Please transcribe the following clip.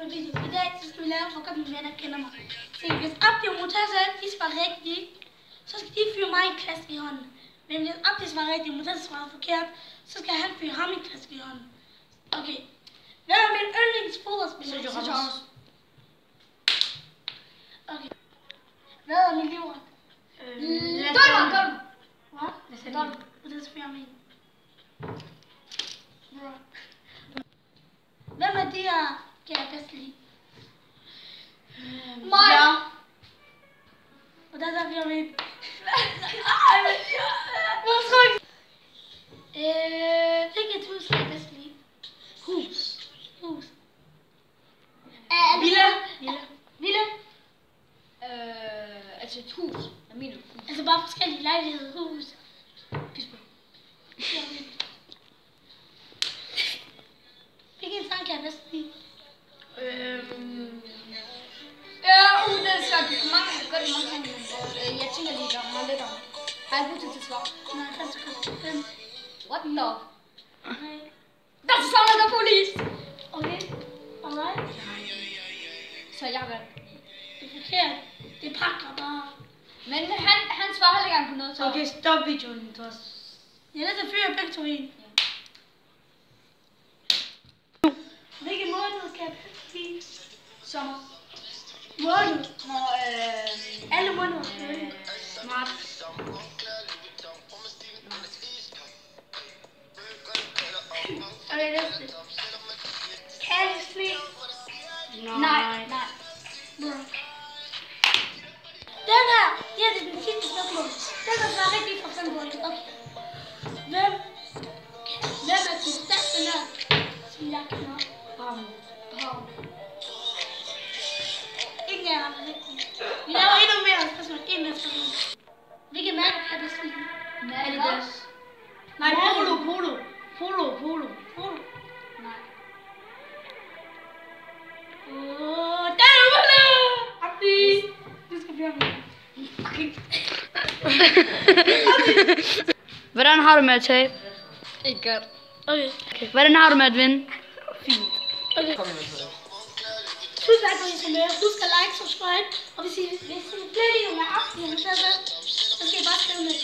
ny video. I dag skal vi lave for godt mine venner kender mig. Så hvis Abdi og Murtaza de svarer rigtigt, så skal de fyre mig en klaske i hånden. Men hvis Abdi svarer rigtigt og Murtaza svarer forkert, så skal han fyre ham en klaske i hånden. Okay. Hvad er min yndlingsfodboldspiller? Sergio Ramos. Okay. Hvad er min livret? Dolman. Hvad? Dolman. Murtaza fyrer mig en. Hvem af de her kan jeg bedst lide? Mig! Hvordan er vi om en? Hvorfor ikke? Hvilket hus kan jeg bedst lide? Hus. Villa? Altså et hus. Jeg mener hus. Altså bare forskellige lejligheder. Hus. Hvilken sang kan jeg bedst lide? Det er svært. Det er mange ting, men jeg tænker lige der meget lidt om. Har jeg brugt til svar? Nej, først og fremmest. What the? Okay. That's the sound of the police! Okay. Alright. Så jeg har været. Det er forkert. Det pakker bare. Men han svarer heller ikke engang på noget, så... Okay, stop videoen, Thomas. Jeg lader sig fyre begge to en. Hvilken måned skal jeg bedst lide? Sommer. Måned? Nå, Alle måneder. Mart. Okay, næste. Kærlig slik. Nej. Den her, det er den sidste spørgsmål. Den der svarer rigtigt fra 5 point. Okay. Hvem er den største nørd, som jeg kender? Ham. Ingen af jer er rigtigt. Vi laver endnu mere spørgsmål. Endnu mere spørgsmål. Hvilke mærker kan jeg bedst lide? Adidas. Nej, Polo. Nej. Der er du! Abdi! Du skal fyre mig. Hvordan har du med at tabe? Ikke godt. Okay. Hvordan har du med at vinde? Fint. Okay. Tusind tak for at I så med. Husk at like, subscribe. Og hvis I bliver lige med Abdi, så skal I bare skrive med.